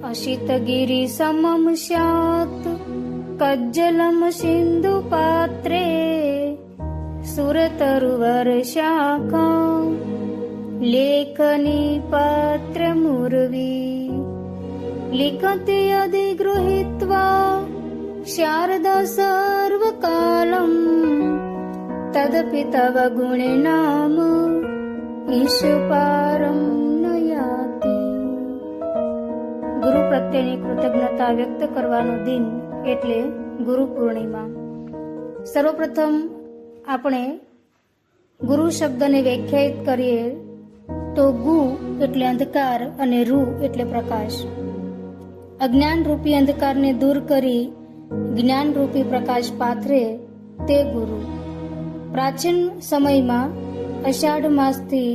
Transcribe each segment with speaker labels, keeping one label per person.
Speaker 1: અશિતગિરિ સમમ સ્યાત કજ્જલમ સિંધુ પાત્રે સુરતરુવર શાખા લેખની પાત્ર મુરવી લિખતે અધિગૃહીત્વા શારદા સર્વકાલમ તદપિ તવ ગુણે નામ ઈશપારમ નયાતિ. ગુરુ પ્રત્યેની કૃતજ્ઞતા વ્યક્ત કરવાનો દિન એટલે ગુરુ પૂર્ણિમા. સર્વપ્રથમ આપણે ગુરુ શબ્દને વ્યાખ્યાયિત કરીએ તો ગુ એટલે અંધકાર અને રૂ એટલે પ્રકાશ. અજ્ઞાન રૂપી અંધકારને દૂર કરી જ્ઞાન રૂપી પ્રકાશ પાથરે તે ગુરુ. પ્રાચીન સમયમાં અષાઢ માસથી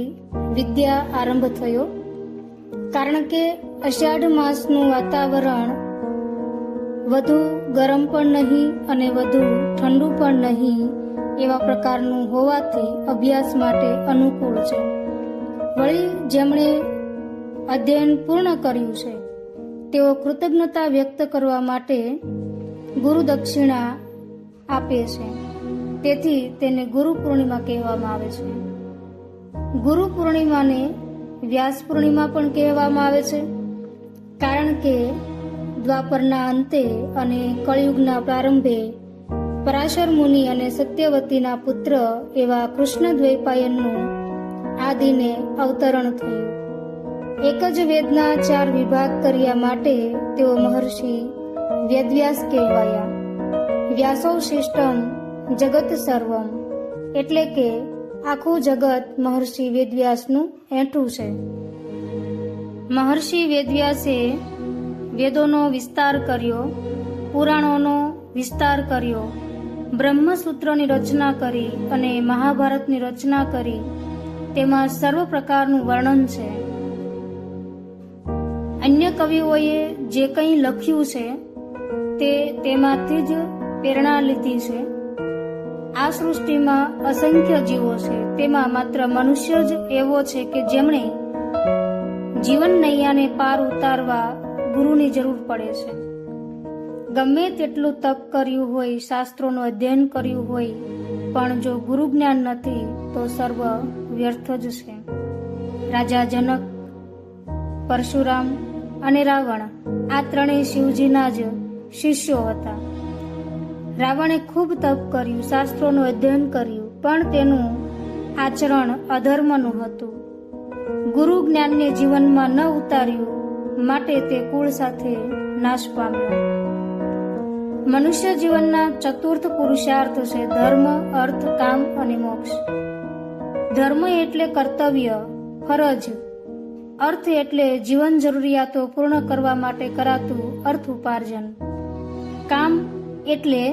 Speaker 1: વિદ્યા આરંભ થયો, કારણ કે અષાઢ માસનું વાતાવરણ વધુ ગરમ પણ નહીં અને વધુ ઠંડુ પણ નહીં એવા પ્રકારનું હોવાથી અભ્યાસ માટે અનુકૂળ છે. વળી જેમણે અધ્યયન પૂર્ણ કર્યું છે તેઓ કૃતજ્ઞતા વ્યક્ત કરવા માટે ગુરુ દક્ષિણા આપે છે. તેથી તેને ગુરુ પૂર્ણિમા કહેવામાં આવે છે. ગુરુ પૂર્ણિમાને વ્યાસ પૂર્ણિમા પણ કહેવામાં આવે છે, કારણ કે દ્વાપરના અંતે અને કળિયુગના પ્રારંભે પરાશર મુનિ અને સત્યવતીના પુત્ર એવા કૃષ્ણ દ્વૈપાયનનું આ દિને અવતરણ થયું. એક જ વેદના 4 વિભાગ કર્યા માટે તેઓ મહર્ષિ વેદવ્યાસ કહેવાયા. વ્યાસો શિષ્ટમ જગત સર્વમ, એટલે કે આખું જગત મહર્ષિ વેદવ્યાસનું એંઠું છે. મહર્ષિ વેદવ્યાસે વેદોનો વિસ્તાર કર્યો, પુરાણોનો વિસ્તાર કર્યો, બ્રહ્મસૂત્રોની રચના કરી અને મહાભારતની રચના કરી. તેમાં સર્વ પ્રકારનું વર્ણન છે. અન્ય કવિઓએ જે કંઈ લખ્યું છે તે તેમાંથી જ પ્રેરણા લીધી છે. આ સૃષ્ટિમાં અસંખ્ય જીવો છે, તેમાં માત્ર મનુષ્ય જ એવો છે કે જેમણે જીવન નૈયાને પાર ઉતારવા ગુરુની જરૂર પડે છે. ગમે તેટલું તપ કર્યું હોય, શાસ્ત્રોનું અધ્યયન કર્યું હોય, પણ જો ગુરુ જ્ઞાન નથી તો સર્વ વ્યર્થ જ છે. રાજા જનક, પરશુરામ અને રાવણ આ ત્રણેય શિવજીના જ શિષ્યો હતા. રાવણે ખૂબ તપ કર્યું, શાસ્ત્રોનું અધ્યયન કર્યું, પણ તેનું આચરણ અધર્મનું હતું. ગુરુ જ્ઞાનને જીવનમાં ન ઉતાર્યું, માટે તે કુળ સાથે નાશ પામ્યો. મનુષ્ય જીવનના ચતુર્થ પુરુષાર્થ છે ધર્મ, અર્થ, કામ અને મોક્ષ. ધર્મ એટલે કર્તવ્ય, ફરજ. અર્થ એટલે જીવન જરૂરિયાતો પૂર્ણ કરવા માટે કરાતું અર્થ ઉપાર્જન. કામ એટલે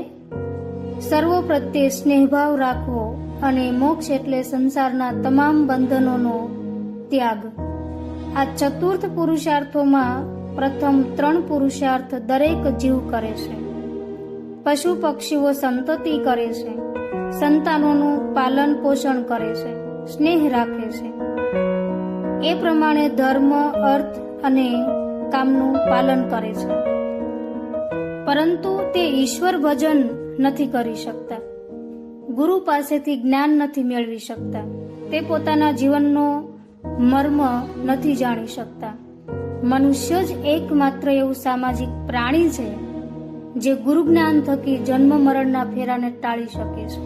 Speaker 1: સર્વ પ્રત્યે સ્નેહભાવ રાખવો અને મોક્ષ એટલે સંસારના તમામ બંધનોનો ત્યાગ. આ ચતુર્થ પુરુષાર્થોમાં પ્રથમ 3 પુરુષાર્થ દરેક જીવ કરે છે. પશુ પક્ષીઓ સંતતિ કરે છે, સંતાનોનું પાલન પોષણ કરે છે, સ્નેહ રાખે છે. એ પ્રમાણે ધર્મ, અર્થ અને કામનું પાલન કરે છે. પરંતુ તે ઈશ્વર ભજન નથી કરી શકતા, ગુરુ પાસેથી જ્ઞાન નથી મેળવી શકતા, તે પોતાના જીવનનો મર્મ નથી જાણી શકતા. મનુષ્ય જ એકમાત્ર એવું સામાજિક પ્રાણી છે જે ગુરુ જ્ઞાન થકી જન્મ મરણના ફેરાને ટાળી શકે છે.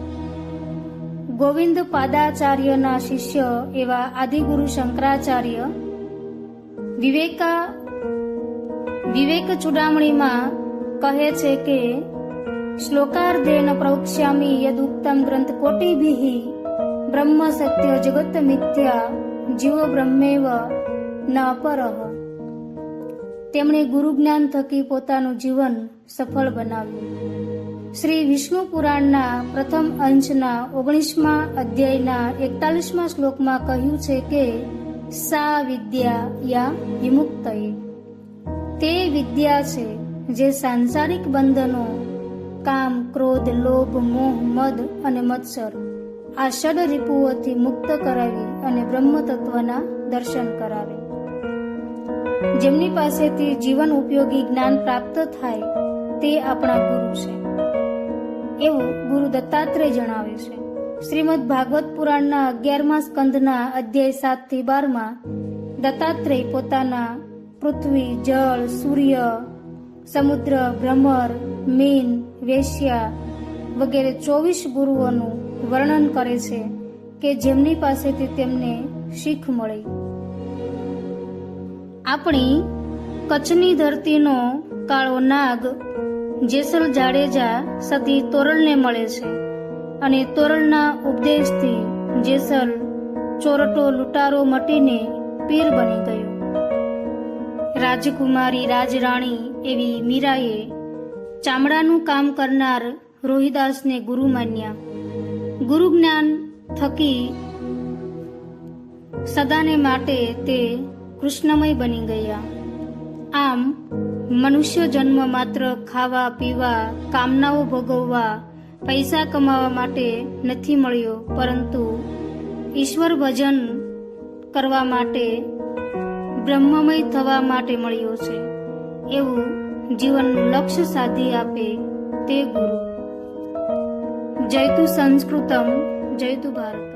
Speaker 1: ગોવિંદ પાદાચાર્યના શિષ્ય એવા આદિગુરુ શંકરાચાર્ય વિવેક ચૂડામણીમાં કહે છે કે શ્લોકાર્ધેન પ્રવક્ષ્યામિ યદુક્તમ ગ્રંથ કોટિભિઃ બ્રહ્મ સત્ય જગત મિથ્યા જીવો બ્રહ્મેવ ન અપરઃ. તેમણે ગુરુ જ્ઞાન થકી પોતાનું જીવન સફળ બનાવ્યું. શ્રી વિષ્ણુ પુરાણના પ્રથમ અંશના 19મા અધ્યાયના 41મા શ્લોકમાં કહ્યું છે કે સા વિદ્યા યા વિમુક્તયે, તે વિદ્યા છે જે સાંસારિક બંધનો કામ, ક્રોધ, લોભ, મોહ, મદ અને મત્સર આ ષડ રિપુઓથી મુક્ત કરાવી અને બ્રહ્મ તત્વના દર્શન કરાવે. જેમની પાસેથી જીવન ઉપયોગી જ્ઞાન પ્રાપ્ત થાય તે આપણા ગુરુ છે, એવું ગુરુ દત્તાત્રેય જણાવે છે. શ્રીમદ ભાગવત પુરાણના 11મા સ્કંધના અધ્યાય 7 થી 12માં દત્તાત્રેય પોતાના પૃથ્વી, જળ, સૂર્ય, સમુદ્ર, ભ્રમર, મીન, વેશ્યા વગેરે 24 ગુરુઓનું વર્ણન કરે છે કે જેમની પાસેથી તેમને શીખ મળી. આપણી કચ્છની ધરતીનો કાળો નાગ જેસલ જાડેજા સતી તોરલને મળે છે અને તોરલના ઉપદેશથી જેસલ ચોરટો લૂંટારો મટીને પીર બની ગયો. રાજકુમારી રાજરાણી એવી મીરાએ ચામડાનું કામ કરનાર રોહિદાસને ગુરુ માન્યા. ગુરુ જ્ઞાન થકી સદાને માટે તે કૃષ્ણમય બની ગયા. આમ મનુષ્ય જન્મ માત્ર ખાવા પીવા, કામનાઓ ભોગવવા, પૈસા કમાવા માટે નથી મળ્યો, પરંતુ ઈશ્વર ભજન કરવા માટે, બ્રહ્મમય થવા માટે મળ્યો છે. એવું જીવનનું લક્ષ્ય સાધી આપે તે ગુરુ. જયતુ સંસ્કૃતમ, જયતુ ભારત.